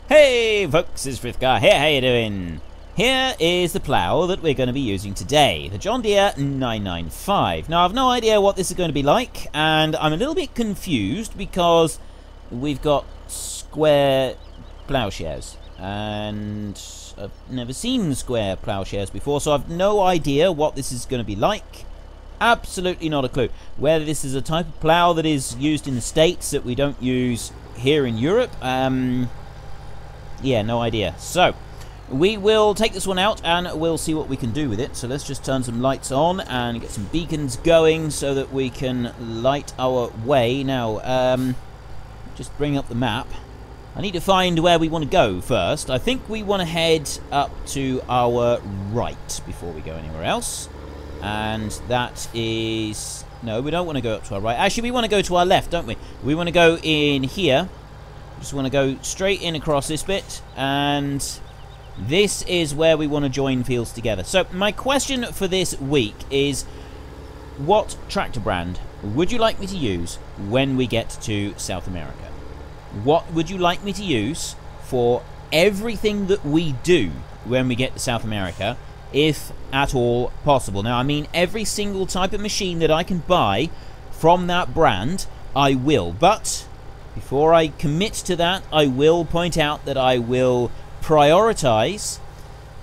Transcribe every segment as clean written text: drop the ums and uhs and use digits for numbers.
Hey folks, it's Frithgar here, how you doing? Here is the plough that we're going to be using today, the John Deere 995. Now I've no idea what this is going to be like, and I'm a little bit confused because we've got square ploughshares, and I've never seen square ploughshares before, so I've no idea what this is going to be like. Absolutely not a clue. Whether this is a type of plough that is used in the States that we don't use here in Europe, yeah, no idea. So, we will take this one out and we'll see what we can do with it. So let's just turn some lights on and get some beacons going so that we can light our way. Now, just bring up the map. I need to find where we want to go first. I think we want to head up to our right before we go anywhere else. And that is... no, we don't want to go up to our right. Actually, we want to go to our left, don't we? We want to go in here. Just want to go straight in across this bit, and this is where we want to join fields together. So my question for this week is, what tractor brand would you like me to use when we get to South America? What would you like me to use for everything that we do when we get to South America, if at all possible? Now, I mean every single type of machine that I can buy from that brand, I will. But before I commit to that, I will point out that I will prioritize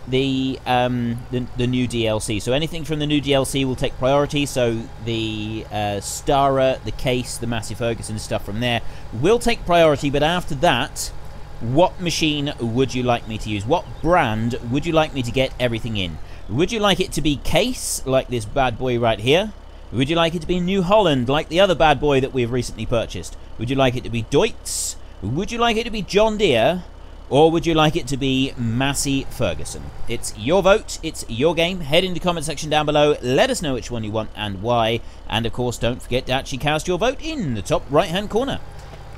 the new DLC. So anything from the new DLC will take priority. So the Stara, the Case, the Massey Ferguson stuff from there will take priority. But after that, what machine would you like me to use? What brand would you like me to get everything in? Would you like it to be Case, like this bad boy right here? Would you like it to be New Holland, like the other bad boy that we've recently purchased? Would you like it to be Deutz? Would you like it to be John Deere? Or would you like it to be Massey Ferguson? It's your vote, it's your game. Head into the comment section down below, let us know which one you want and why. And of course, don't forget to actually cast your vote in the top right hand corner.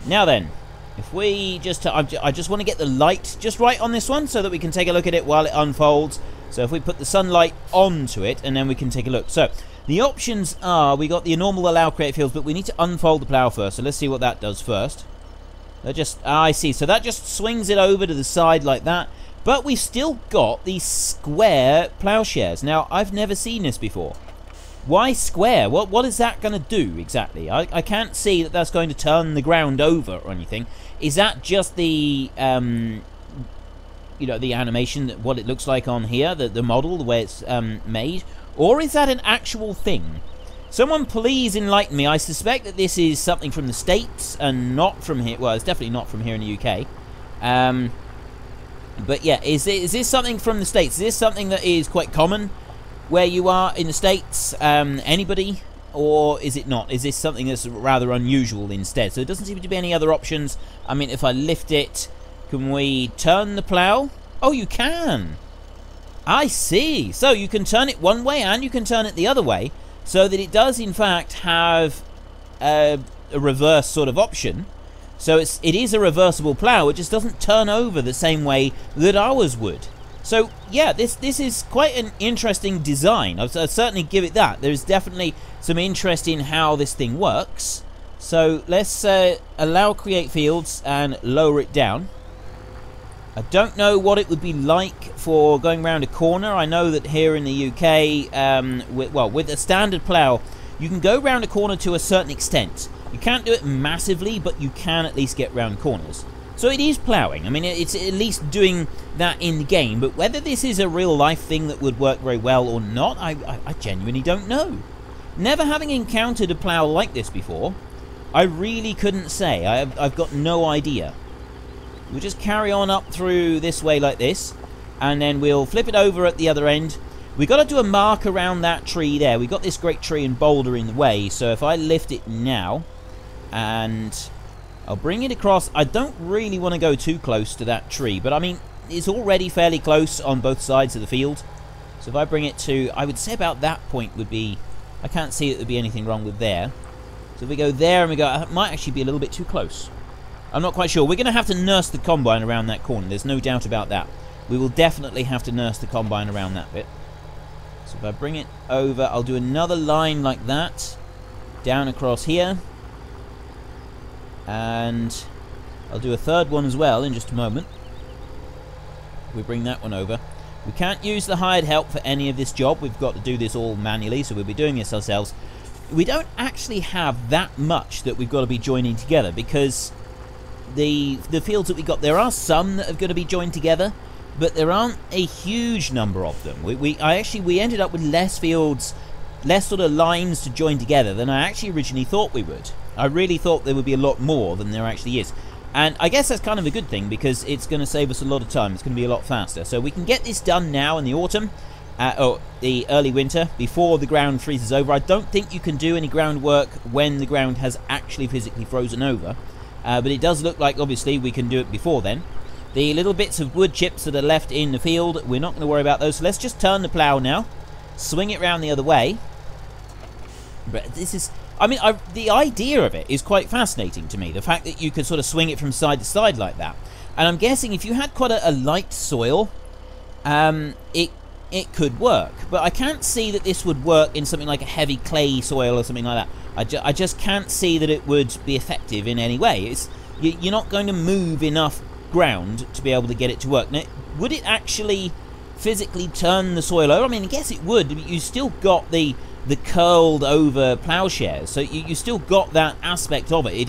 Now then, if we just... I just want to get the light just right on this one so that we can take a look at it while it unfolds. So if we put the sunlight onto it, and then we can take a look. So the options are, we got the normal allow create fields, but we need to unfold the plough first. So let's see what that does first. That just... I see. So that just swings it over to the side like that. But we've still got these square ploughshares. Now, I've never seen this before. Why square? What is that going to do exactly? I can't see that that's going to turn the ground over or anything. Is that just the... you know, the animation, what it looks like on here, the model, the way it's made? Or is that an actual thing? Someone please enlighten me. I suspect that this is something from the States and not from here. Well, it's definitely not from here in the UK. But yeah, is this something from the States? Is this something that is quite common where you are in the States? Anybody? Or is it not? Is this something that's rather unusual instead? So there doesn't seem to be any other options. I mean, if I lift it, can we turn the plough? Oh, you can. I see. So you can turn it one way and you can turn it the other way, so that it does in fact have a reverse sort of option. So it is a reversible plough. It just doesn't turn over the same way that ours would. So yeah, this is quite an interesting design. I'd certainly give it that. There's definitely some interest in how this thing works. So let's allow create fields and lower it down. I don't know what it would be like for going around a corner. I know that here in the UK, with a standard plough, you can go round a corner to a certain extent. You can't do it massively, but you can at least get round corners. So it is ploughing. I mean, it's at least doing that in the game, but whether this is a real-life thing that would work very well or not, I genuinely don't know. Never having encountered a plough like this before, I really couldn't say. I've got no idea. We'll just carry on up through this way like this, and then we'll flip it over at the other end. We've got to do a mark around that tree there. We've got this great tree and boulder in the way, so if I lift it now, and I'll bring it across. I don't really want to go too close to that tree, but I mean, it's already fairly close on both sides of the field. So if I bring it to, I would say about that point would be, I can't see that there'd be anything wrong with there. So if we go there and we go, it might actually be a little bit too close. I'm not quite sure. We're going to have to nurse the combine around that corner. There's no doubt about that. We will definitely have to nurse the combine around that bit. So if I bring it over, I'll do another line like that. Down across here. And I'll do a third one as well in just a moment. We bring that one over. We can't use the hired help for any of this job. We've got to do this all manually, so we'll be doing this ourselves. We don't actually have that much that we've got to be joining together, because the fields that we got, there are some that are going to be joined together, but there aren't a huge number of them. We ended up with less fields, less sort of lines to join together than I actually originally thought we would. I really thought there would be a lot more than there actually is. And I guess that's kind of a good thing, because it's going to save us a lot of time. It's going to be a lot faster. So we can get this done now in the autumn, or the early winter, before the ground freezes over. I don't think you can do any groundwork when the ground has actually physically frozen over. But it does look like, obviously, we can do it before then. The little bits of wood chips that are left in the field, we're not going to worry about those. So let's just turn the plough now. Swing it round the other way. But this is... I mean, the idea of it is quite fascinating to me. The fact that you could sort of swing it from side to side like that. And I'm guessing if you had quite a light soil, it could work. But I can't see that this would work in something like a heavy clay soil or something like that. I just can't see that it would be effective in any way. You're not going to move enough ground to be able to get it to work. Now, would it actually physically turn the soil over? I mean, I guess it would, but you still got the curled over plowshares, so you still got that aspect of it. It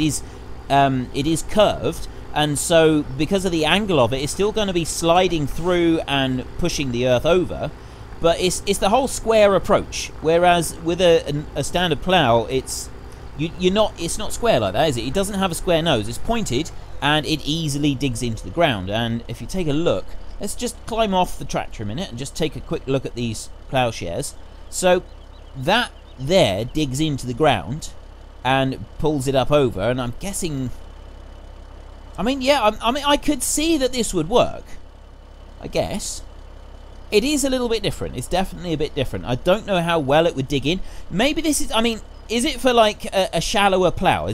is curved, and so because of the angle of it, it's still going to be sliding through and pushing the earth over. But it's the whole square approach, whereas with a standard plow, it's not square like that, is it? It doesn't have a square nose. It's pointed, and it easily digs into the ground. And if you take a look, let's just climb off the tractor a minute and just take a quick look at these plowshares. So that there digs into the ground and pulls it up over, and I'm guessing... I mean, yeah, I could see that this would work, I guess. It is a little bit different. It's definitely a bit different. I don't know how well it would dig in. Maybe this is... I mean, is it for, like, a shallower plough?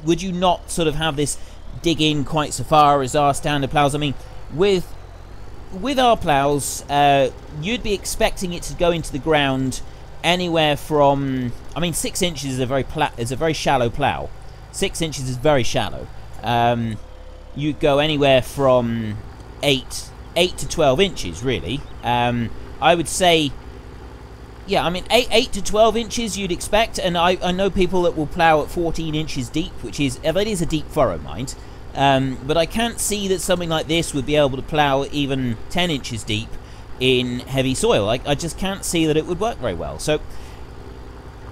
Would you not sort of have this dig in quite so far as our standard ploughs? I mean, with our ploughs, you'd be expecting it to go into the ground anywhere from... I mean, 6 inches is a very shallow plough. 6 inches is very shallow. You go anywhere from 8 to 12 inches, really. I would say, yeah, I mean, 8 to 12 inches you'd expect, and I know people that will plough at 14 inches deep, which is, it is a deep furrow, mind. But I can't see that something like this would be able to plough even 10 inches deep in heavy soil. I just can't see that it would work very well. So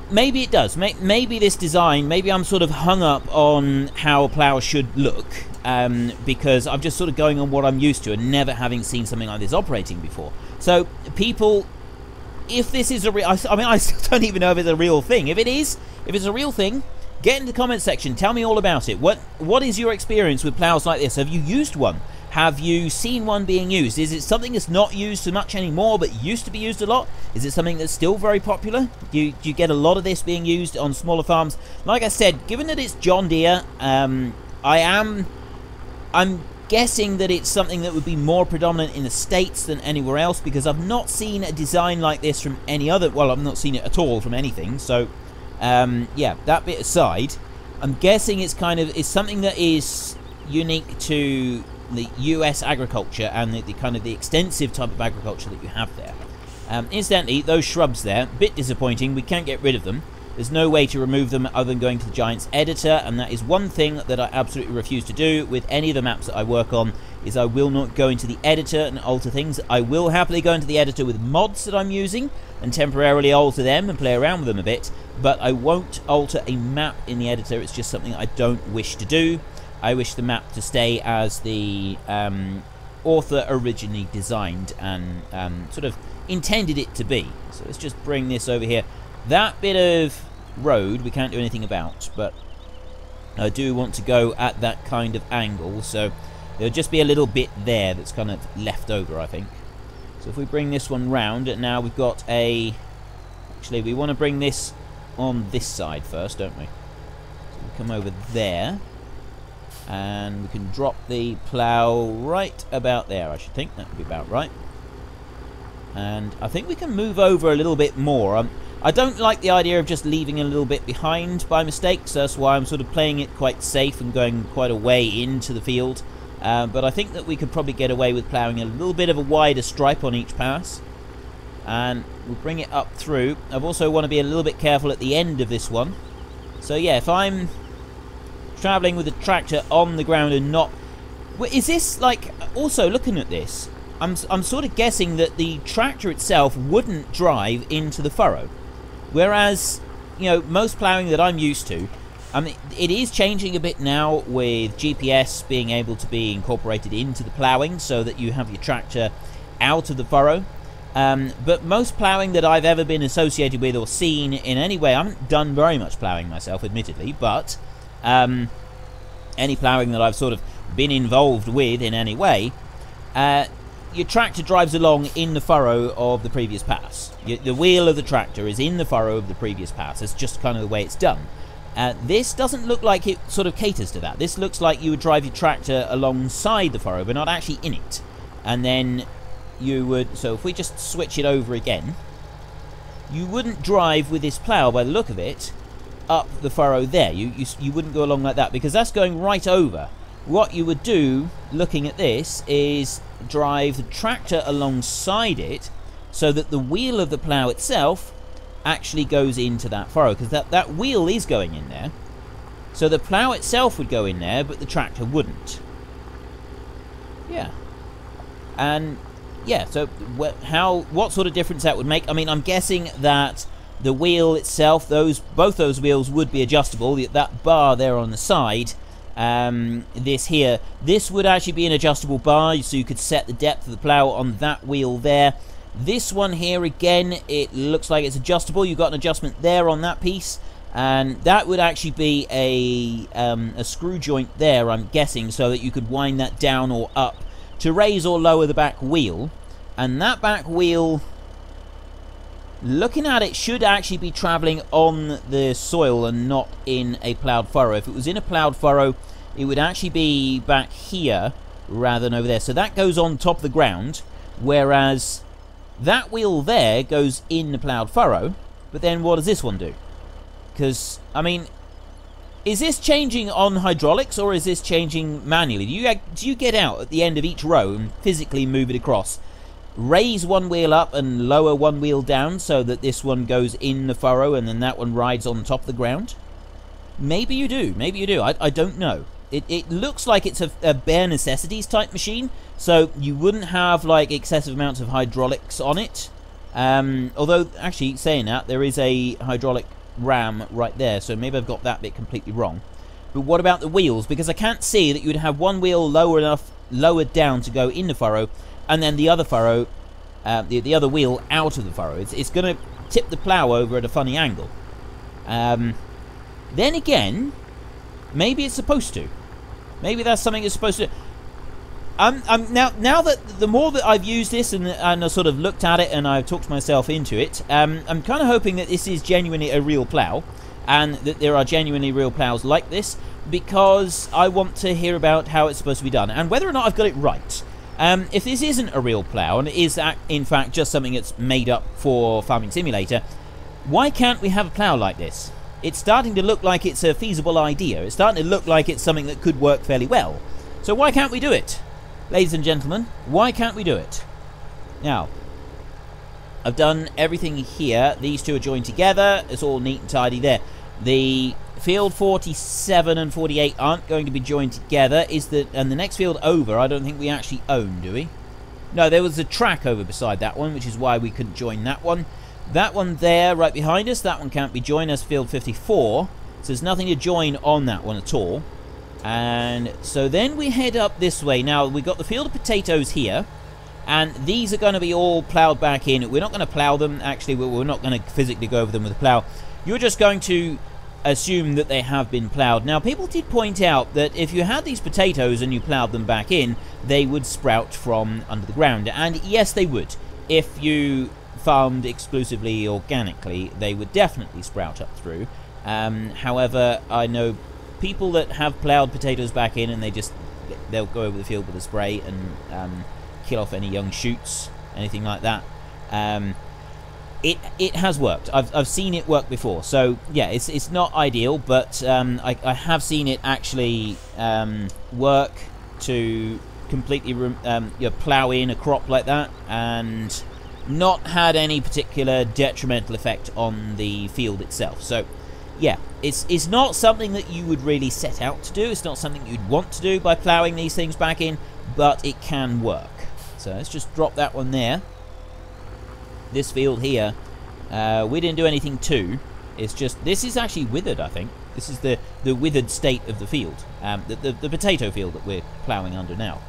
maybe it does. Maybe this design, maybe I'm sort of hung up on how a plough should look, because I'm just sort of going on what I'm used to and never having seen something like this operating before. So people, if this is a real... I mean, I still don't even know if it's a real thing. If it's a real thing, get in the comment section. Tell me all about it. What is your experience with ploughs like this? Have you used one? Have you seen one being used? Is it something that's not used so much anymore but used to be used a lot? Is it something that's still very popular? Do you get a lot of this being used on smaller farms? Like I said, given that it's John Deere, I'm guessing that it's something that would be more predominant in the States than anywhere else, because I've not seen a design like this from any other... Well, I've not seen it at all from anything. So, yeah, that bit aside, I'm guessing it's something that is unique to the US agriculture and the kind of the extensive type of agriculture that you have there. Incidentally, those shrubs there, a bit disappointing. We can't get rid of them. There's no way to remove them other than going to the Giants editor, and that is one thing that I absolutely refuse to do with any of the maps that I work on, is I will not go into the editor and alter things. I will happily go into the editor with mods that I'm using and temporarily alter them and play around with them a bit, but I won't alter a map in the editor. It's just something I don't wish to do. I wish the map to stay as the author originally designed and sort of intended it to be. So let's just bring this over here. That bit of road we can't do anything about, but I do want to go at that kind of angle, so there'll just be a little bit there that's kind of left over, I think. So if we bring this one round, and now we've got a... Actually, we want to bring this on this side first, don't we? So we come over there, and we can drop the plough right about there, I should think. That would be about right. And I think we can move over a little bit more. I don't like the idea of just leaving a little bit behind by mistake, so that's why I'm sort of playing it quite safe and going quite a way into the field. But I think that we could probably get away with ploughing a little bit of a wider stripe on each pass. And we'll bring it up through. I also want to be a little bit careful at the end of this one. So yeah, if I'm travelling with the tractor on the ground and not... Is this like... Also, looking at this, I'm sort of guessing that the tractor itself wouldn't drive into the furrow. Whereas, you know, most ploughing that I'm used to, I mean, it is changing a bit now with GPS being able to be incorporated into the ploughing so that you have your tractor out of the furrow. But most ploughing that I've ever been associated with or seen in any way, I haven't done very much ploughing myself, admittedly, but any ploughing that I've sort of been involved with in any way, your tractor drives along in the furrow of the previous pass. The wheel of the tractor is in the furrow of the previous pass. It's just kind of the way it's done. This doesn't look like it sort of caters to that. This looks like you would drive your tractor alongside the furrow, but not actually in it. And then you would... So if we just switch it over again, you wouldn't drive with this plough, by the look of it, up the furrow there. You wouldn't go along like that, because that's going right over. What you would do, looking at this, is drive the tractor alongside it so that the wheel of the plough itself actually goes into that furrow, because that wheel is going in there. So the plough itself would go in there, but the tractor wouldn't. Yeah. And yeah, so what sort of difference that would make? I mean, I'm guessing that the wheel itself, both those wheels would be adjustable. That bar there on the side, this would actually be an adjustable bar, so you could set the depth of the plough on that wheel there. This one here, again, it looks like it's adjustable. You've got an adjustment there on that piece, and that would actually be a screw joint there, I'm guessing, so that you could wind that down or up to raise or lower the back wheel. And that back wheel, looking at it, should actually be travelling on the soil and not in a ploughed furrow. If it was in a ploughed furrow, it would actually be back here rather than over there. So that goes on top of the ground, whereas that wheel there goes in the ploughed furrow. But then what does this one do? Because, I mean, is this changing on hydraulics or is this changing manually? Do you get out at the end of each row and physically move it across? Raise one wheel up and lower one wheel down so that this one goes in the furrow and then that one rides on top of the ground? Maybe you do. Maybe you do. I don't know. It looks like it's a bare necessities type machine, so you wouldn't have like excessive amounts of hydraulics on it. Although, actually, saying that, there is a hydraulic ram right there, so maybe I've got that bit completely wrong. But what about the wheels? Because I can't see that you'd have one wheel lowered down to go in the furrow, and then the other furrow, the other wheel out of the furrow. It's going to tip the plough over at a funny angle. Then again, maybe it's supposed to. Maybe that's something it's supposed to. Now that the more that I've used this and I sort of looked at it and I've talked myself into it, I'm kind of hoping that this is genuinely a real plough, and that there are genuinely real ploughs like this, because I want to hear about how it's supposed to be done and whether or not I've got it right. If this isn't a real plough and it is in fact just something that's made up for Farming Simulator, why can't we have a plough like this? It's starting to look like it's a feasible idea. It's starting to look like it's something that could work fairly well. So why can't we do it? Ladies and gentlemen, why can't we do it? Now, I've done everything here. These two are joined together. It's all neat and tidy there. The field 47 and 48 aren't going to be joined together. And the next field over, I don't think we actually own, do we? No, there was a track over beside that one, which is why we couldn't join that one. That one there, right behind us, that one can't be joined as field 54. So there's nothing to join on that one at all. And so then we head up this way. Now, we've got the field of potatoes here, and these are going to be all ploughed back in. We're not going to plough them. Actually, we're not going to physically go over them with a plough. You're just going to assume that they have been ploughed. Now, people did point out that if you had these potatoes and you ploughed them back in, they would sprout from under the ground. And yes, they would. If you farmed exclusively organically, they would definitely sprout up through. However, I know people that have ploughed potatoes back in and they'll go over the field with a spray and kill off any young shoots, anything like that. It has worked. I've seen it work before. So yeah, it's not ideal, but I have seen it actually work to completely plough in a crop like that, and not had any particular detrimental effect on the field itself. So yeah, it's not something that you would really set out to do. It's not something you'd want to do by ploughing these things back in, but it can work. So let's just drop that one there. This field here, we didn't do anything to. It's just, this is actually withered, I think. This is the withered state of the field, the potato field that we're ploughing under now.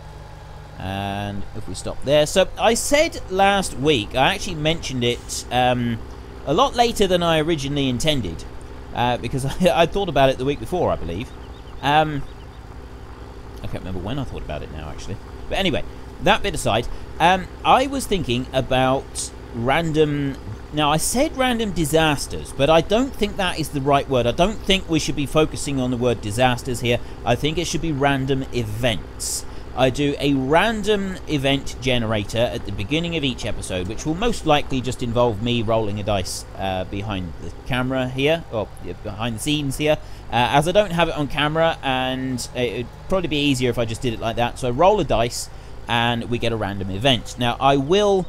And if we stop there, so I said last week, I actually mentioned it a lot later than I originally intended, because I thought about it the week before, I believe. I can't remember when I thought about it now, actually. But anyway, that bit aside, I was thinking about random... Now, I said random disasters, but I don't think that is the right word. I don't think we should be focusing on the word disasters here. I think it should be random events. I do a random event generator at the beginning of each episode, which will most likely just involve me rolling a dice behind the camera here, or behind the scenes here, as I don't have it on camera, and it would probably be easier if I just did it like that. So I roll a dice, and we get a random event. Now, I will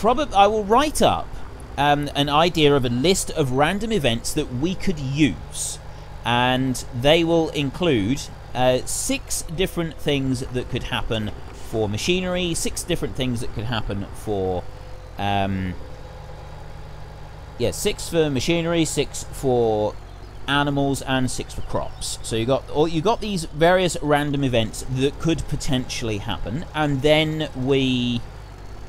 write up an idea of a list of random events that we could use, and they will include 6 different things that could happen for machinery, 6 different things that could happen for 6 for machinery, 6 for animals, and 6 for crops. So you got these various random events that could potentially happen, and then we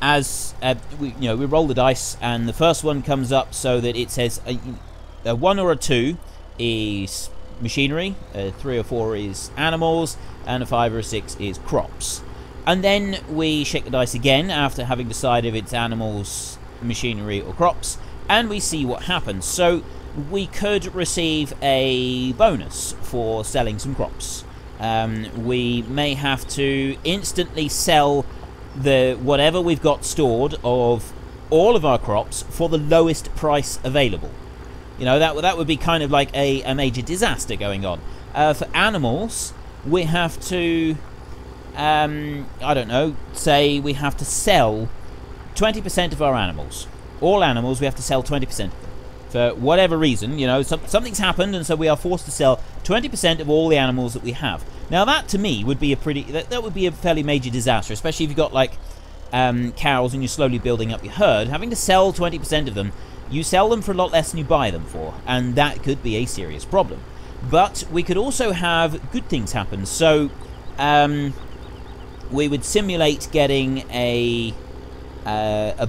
roll the dice, and the first one comes up so that it says a 1 or a 2 is machinery, a 3 or 4 is animals, and a 5 or a 6 is crops. And then we shake the dice again after having decided if it's animals, machinery, or crops, and we see what happens. So we could receive a bonus for selling some crops. We may have to instantly sell whatever we've got stored of all of our crops for the lowest price available. You know, that would be kind of like a major disaster going on. For animals, we have to, I don't know, say we have to sell 20% of our animals. All animals, we have to sell 20% of them. For whatever reason, you know, something's happened, and so we are forced to sell 20% of all the animals that we have. Now, that to me would be that would be a fairly major disaster, especially if you've got like cows and you're slowly building up your herd. Having to sell 20% of them, you sell them for a lot less than you buy them for, and that could be a serious problem. But we could also have good things happen. So we would simulate getting a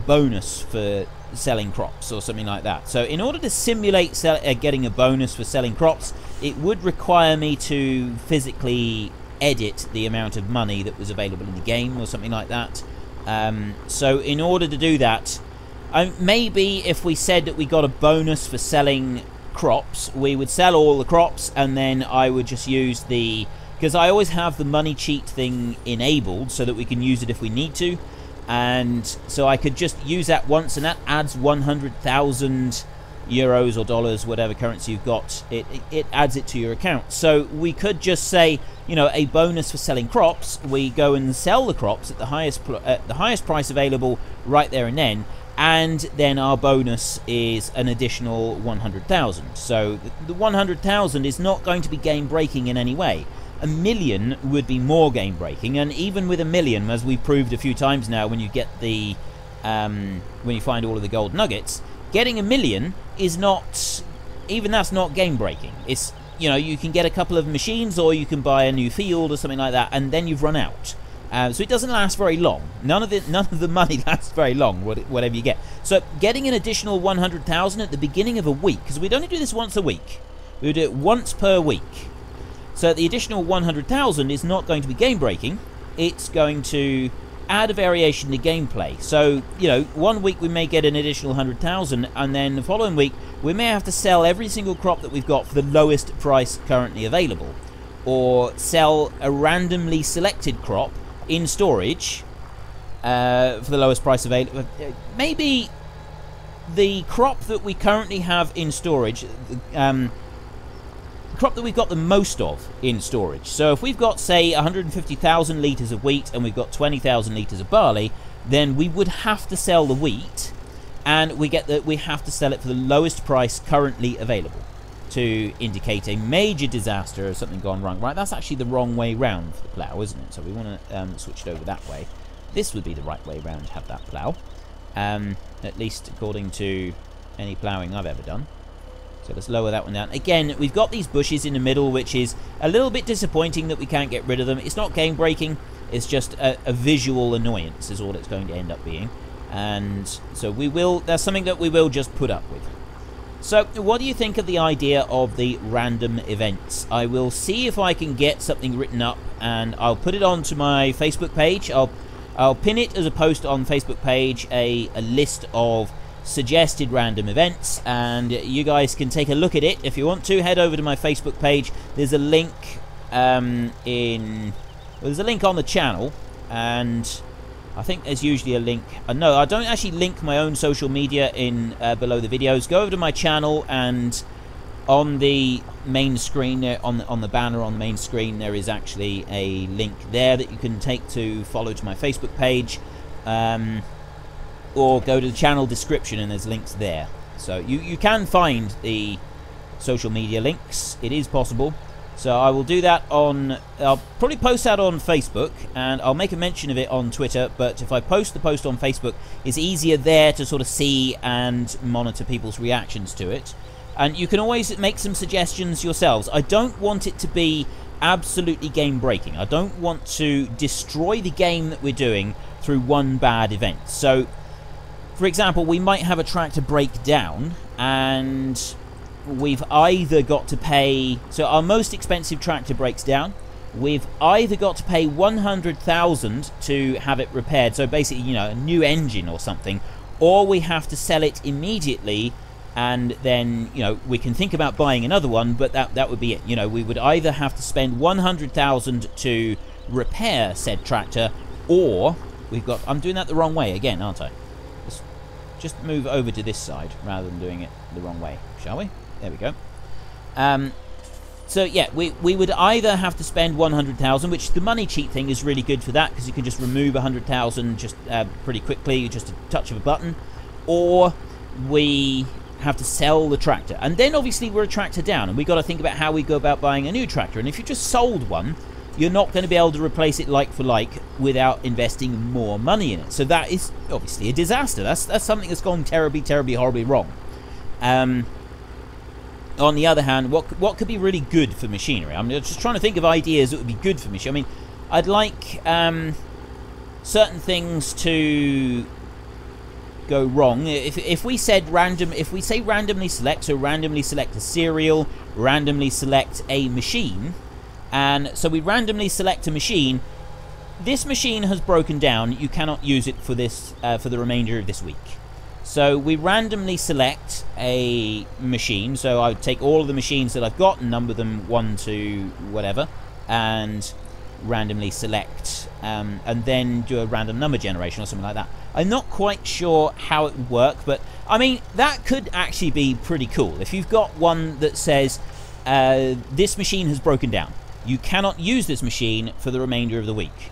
bonus for selling crops or something like that. So in order to simulate getting a bonus for selling crops, it would require me to physically edit the amount of money that was available in the game or something like that. So in order to do that, maybe if we said that we got a bonus for selling crops, we would sell all the crops, and then I would just use because I always have the money cheat thing enabled so that we can use it if we need to. And so I could just use that once, and that adds 100,000 euros or dollars, whatever currency you've got. It adds it to your account. So we could just say, you know, a bonus for selling crops. We go and sell the crops at the highest price available right there and then our bonus is an additional 100,000. So the 100,000 is not going to be game breaking in any way. 1 million would be more game breaking, and even with 1 million, as we've proved a few times now, when you get when you find all of the gold nuggets, getting 1 million is not, even that's not game breaking. It's, you know, you can get a couple of machines, or you can buy a new field or something like that, and then you've run out. So it doesn't last very long. None of the money lasts very long, whatever you get. So getting an additional 100,000 at the beginning of a week, because we'd only do this once a week. We would do it once per week. So the additional 100,000 is not going to be game breaking. It's going to add a variation to gameplay. So, you know, one week we may get an additional 100,000, and then the following week we may have to sell every single crop that we've got for the lowest price currently available, or sell a randomly selected crop in storage for the lowest price available. Maybe the crop that we currently have in storage, crop that we've got the most of in storage. So if we've got, say, 150,000 litres of wheat and we've got 20,000 litres of barley, then we would have to sell the wheat, and we have to sell it for the lowest price currently available to indicate a major disaster or something gone wrong. Right, that's actually the wrong way round for the plough, isn't it? So we want to switch it over that way. This would be the right way round to have that plough, at least according to any ploughing I've ever done. So let's lower that one down. Again, we've got these bushes in the middle, which is a little bit disappointing that we can't get rid of them. It's not game breaking, it's just a visual annoyance is all it's going to end up being. And so that's something that we will just put up with. So what do you think of the idea of the random events? I will see if I can get something written up, and I'll put it onto my Facebook page. I'll pin it as a post on Facebook page, a list of suggested random events, and you guys can take a look at it if you want to. Head over to my Facebook page. There's a link there's a link on the channel, and I think there's usually a link. No, I don't actually link my own social media in below the videos. Go over to my channel, and on the main screen there, on the banner on the main screen, there is actually a link there that you can take to follow to my Facebook page, or go to the channel description and there's links there. So you can find the social media links. It is possible. So I will do that I'll probably post that on Facebook, and I'll make a mention of it on Twitter, but if I post the post on Facebook, it's easier there to sort of see and monitor people's reactions to it. And you can always make some suggestions yourselves. I don't want it to be absolutely game breaking. I don't want to destroy the game that we're doing through one bad event. So, for example, we might have a tractor break down, and we've either got to pay... So our most expensive tractor breaks down. We've either got to pay 100,000 to have it repaired, so basically, you know, a new engine or something, or we have to sell it immediately, and then, you know, we can think about buying another one, but that would be it. You know, we would either have to spend 100,000 to repair said tractor, or we've got... I'm doing that the wrong way again, aren't I? Let's just move over to this side rather than doing it the wrong way, shall we? There we go. So yeah, we would either have to spend 100,000, which the money cheat thing is really good for that, because you can just remove 100,000 just pretty quickly, just a touch of a button, or we have to sell the tractor. And then obviously we're a tractor down, and we've got to think about how we go about buying a new tractor. And if you just sold one, you're not going to be able to replace it like for like without investing more money in it. So that is obviously a disaster. That's something that's gone terribly, terribly, horribly wrong. On the other hand, what could be really good for machinery? I'm just trying to think of ideas that would be good for machinery. I mean, I'd like certain things to go wrong. If we say randomly select, so randomly select a cereal, randomly select a machine, and so we randomly select a machine. This machine has broken down. You cannot use it for this for the remainder of this week. So we randomly select a machine. So I would take all of the machines that I've got and number them 1 to whatever, and randomly select, and then do a random number generation or something like that. I'm not quite sure how it would work, but I mean, that could actually be pretty cool. If you've got one that says, this machine has broken down, you cannot use this machine for the remainder of the week.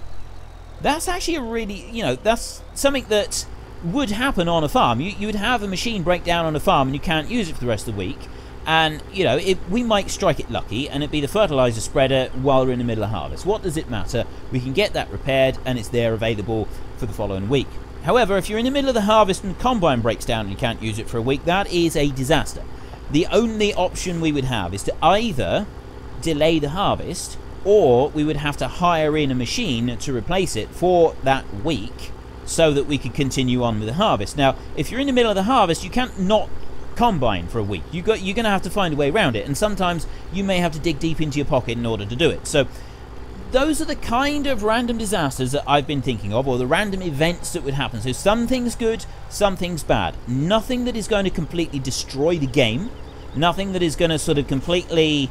That's actually a really, you know, that's something that would happen on a farm. You would have a machine break down on a farm and you can't use it for the rest of the week, and you know, we might strike it lucky and it'd be the fertilizer spreader while we're in the middle of harvest. What does it matter? We can get that repaired and it's there available for the following week. However, if you're in the middle of the harvest and the combine breaks down and you can't use it for a week, that is a disaster. The only option we would have is to either delay the harvest, or we would have to hire in a machine to replace it for that week, so that we could continue on with the harvest. Now, if you're in the middle of the harvest, you can't not combine for a week. You're going to have to find a way around it, and sometimes you may have to dig deep into your pocket in order to do it. So those are the kind of random disasters that I've been thinking of, or the random events that would happen. So some things good, some things bad. Nothing that is going to completely destroy the game. Nothing that is going to sort of completely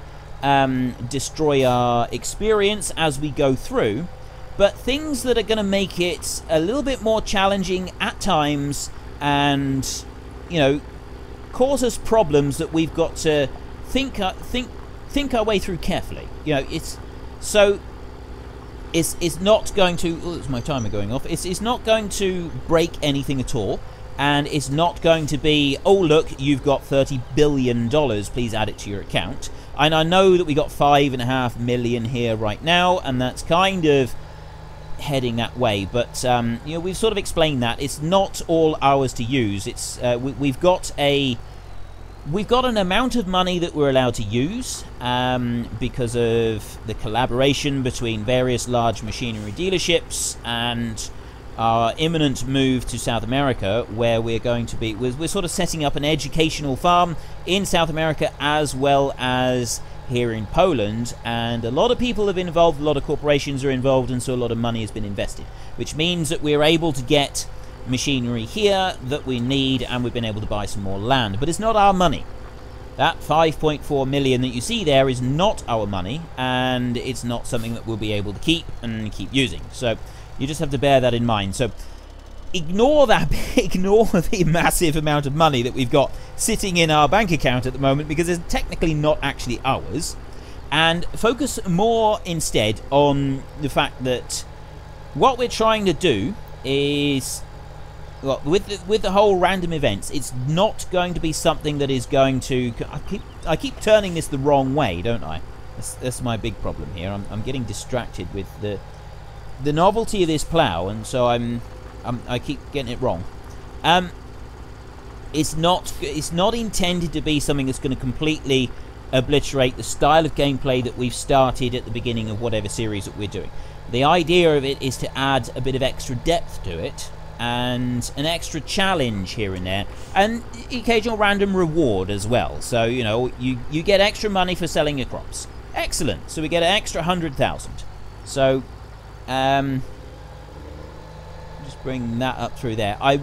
destroy our experience as we go through. But things that are going to make it a little bit more challenging at times, and, you know, cause us problems that we've got to think think our way through carefully. You know, it's not going to... Oh, it's my timer going off. It's not going to break anything at all. And it's not going to be, oh, look, you've got $30 billion. Please add it to your account. And I know that we got 5.5 million here right now, and that's kind of heading that way. But, you know, we've sort of explained that. It's not all ours to use. It's we've got an amount of money that we're allowed to use because of the collaboration between various large machinery dealerships and our imminent move to South America, where we're going to be... We're sort of setting up an educational farm in South America as well as here in Poland, and a lot of people have been involved, a lot of corporations are involved, and so a lot of money has been invested, which means that we're able to get machinery here that we need, and we've been able to buy some more land. But it's not our money. That 5.4 million that you see there is not our money, and it's not something that we'll be able to keep using. So you just have to bear that in mind. So ignore that, ignore the massive amount of money that we've got sitting in our bank account at the moment, because it's technically not actually ours, and focus more instead on the fact that what we're trying to do is, well, with the whole random events, it's not going to be something that is going to... I keep turning this the wrong way, don't I? That's my big problem here. I'm getting distracted with the novelty of this plough, and so I keep getting it wrong. It's not intended to be something that's going to completely obliterate the style of gameplay that we've started at the beginning of whatever series that we're doing. The idea of it is to add a bit of extra depth to it, and an extra challenge here and there, and occasional random reward as well. So, you know, you get extra money for selling your crops. Excellent. So we get an extra 100,000. So just bring that up through there. I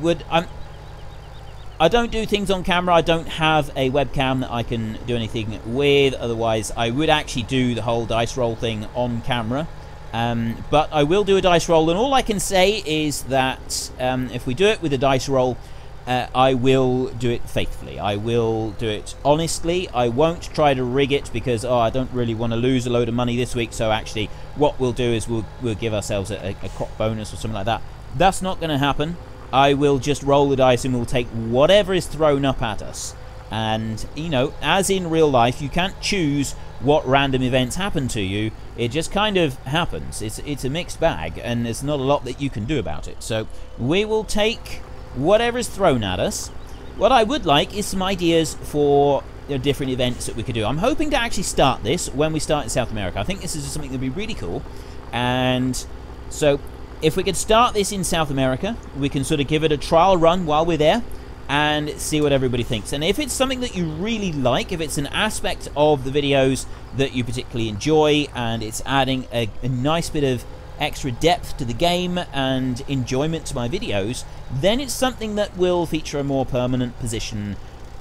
don't do things on camera. I don't have a webcam that I can do anything with. Otherwise, I would actually do the whole dice roll thing on camera. But I will do a dice roll, and all I can say is that if we do it with a dice roll, I will do it faithfully. I will do it honestly. I won't try to rig it because, I don't really want to lose a load of money this week. So actually, what we'll do is we'll give ourselves a crop bonus or something like that. That's not going to happen. I will just roll the dice and we'll take whatever is thrown up at us. And, you know, as in real life, you can't choose what random events happen to you. It just kind of happens. It's a mixed bag, and there's not a lot that you can do about it. So we will take whatever is thrown at us. What I would like is some ideas for different events that we could do. I'm hoping to actually start this when we start in South America. I think this is something that would be really cool. And so if we could start this in South America, we can sort of give it a trial run while we're there and see what everybody thinks. And if it's something that you really like, if it's an aspect of the videos that you particularly enjoy, and it's adding a nice bit of extra depth to the game and enjoyment to my videos, then it's something that will feature a more permanent position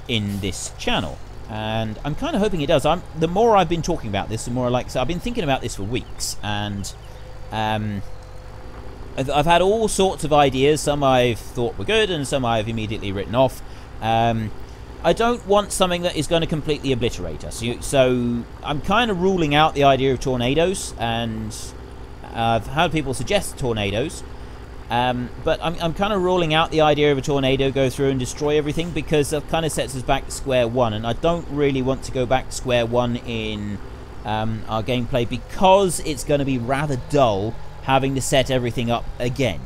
in this channel. And I'm kind of hoping it does. The more I've been talking about this, the more I like. So I've been thinking about this for weeks, and I've had all sorts of ideas. Some I've thought were good, and some I've immediately written off. I don't want something that is going to completely obliterate us. So I'm kind of ruling out the idea of tornadoes, and I've had people suggest tornadoes. But I'm kind of ruling out the idea of a tornado go through and destroy everything, because that kind of sets us back to square one, and I don't really want to go back to square one in our gameplay, because it's going to be rather dull having to set everything up again.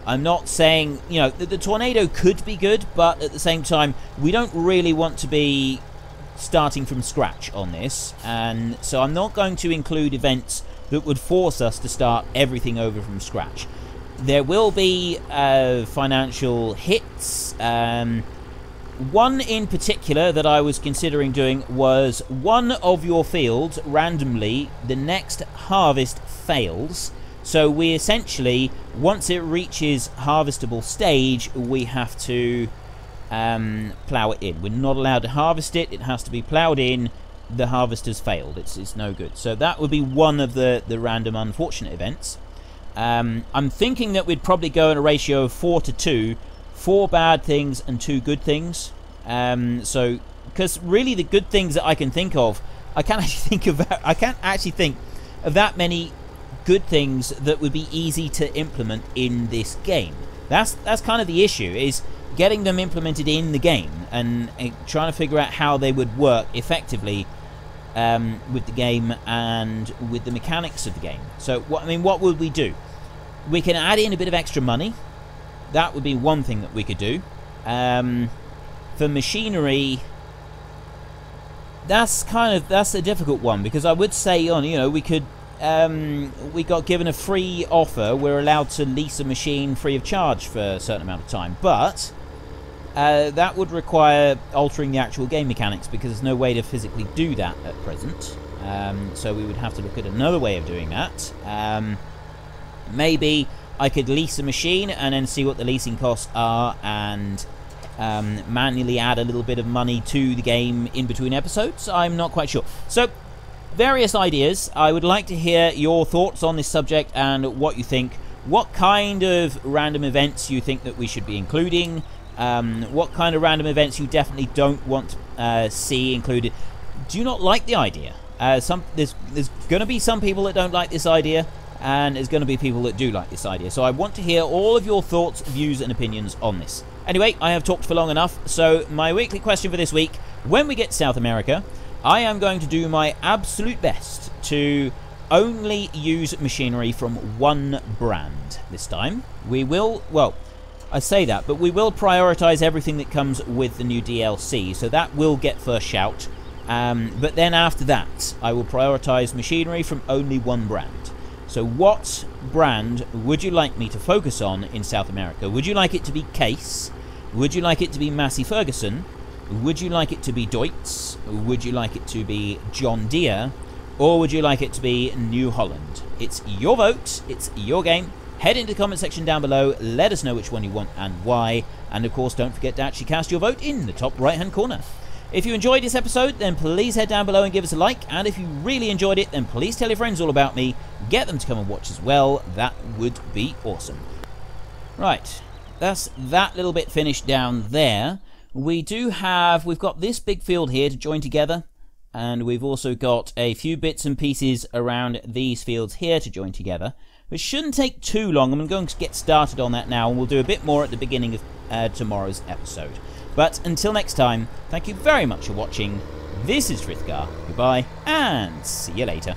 I'm not saying, you know, the tornado could be good, but at the same time, we don't really want to be starting from scratch on this, and so I'm not going to include events that would force us to start everything over from scratch. There will be financial hits. One in particular that I was considering doing was one of your fields randomly, the next harvest fails. So we essentially, once it reaches harvestable stage, we have to plough it in. We're not allowed to harvest it. It has to be ploughed in. The harvest has failed. It's no good. So that would be one of the random unfortunate events. I'm thinking that we'd probably go in a ratio of 4 to 2. 4 bad things and 2 good things. So, because really the good things that I can think of I can't actually think of that many good things that would be easy to implement in this game. That's kind of the issue, is getting them implemented in the game and trying to figure out how they would work effectively with the game and with the mechanics of the game. So what would we do? We can add in a bit of extra money. That would be one thing that we could do. For machinery, that's a difficult one, because I would say we could we got given a free offer. We're allowed to lease a machine free of charge for a certain amount of time, but that would require altering the actual game mechanics, because there's no way to physically do that at present. So we would have to look at another way of doing that. Maybe I could lease a machine and then see what the leasing costs are, and manually add a little bit of money to the game in between episodes. I'm not quite sure. So, various ideas. I would like to hear your thoughts on this subject and what you think. What kind of random events you think that we should be including? What kind of random events you definitely don't want to see included? Do you not like the idea? There's going to be some people that don't like this idea, and there's going to be people that do like this idea. So I want to hear all of your thoughts, views, and opinions on this. Anyway, I have talked for long enough, so my weekly question for this week: when we get to South America, I am going to do my absolute best to only use machinery from one brand this time. We will, well, I say that, but we will prioritise everything that comes with the new DLC, so that will get first shout. But then after that, I will prioritise machinery from only one brand. So what brand would you like me to focus on in South America? Would you like it to be Case? Would you like it to be Massey Ferguson? Would you like it to be Deutz? Would you like it to be John Deere? Or would you like it to be New Holland? It's your vote, it's your game. Head into the comment section down below, let us know which one you want and why. And of course, don't forget to actually cast your vote in the top right hand corner. If you enjoyed this episode, then please head down below and give us a like. And if you really enjoyed it, then please tell your friends all about me. Get them to come and watch as well. That would be awesome. Right, that's that little bit finished down there. We've got this big field here to join together. And we've also got a few bits and pieces around these fields here to join together. Which shouldn't take too long. I'm going to get started on that now, and we'll do a bit more at the beginning of tomorrow's episode. But until next time, thank you very much for watching. This is Frithgar. Goodbye, and see you later.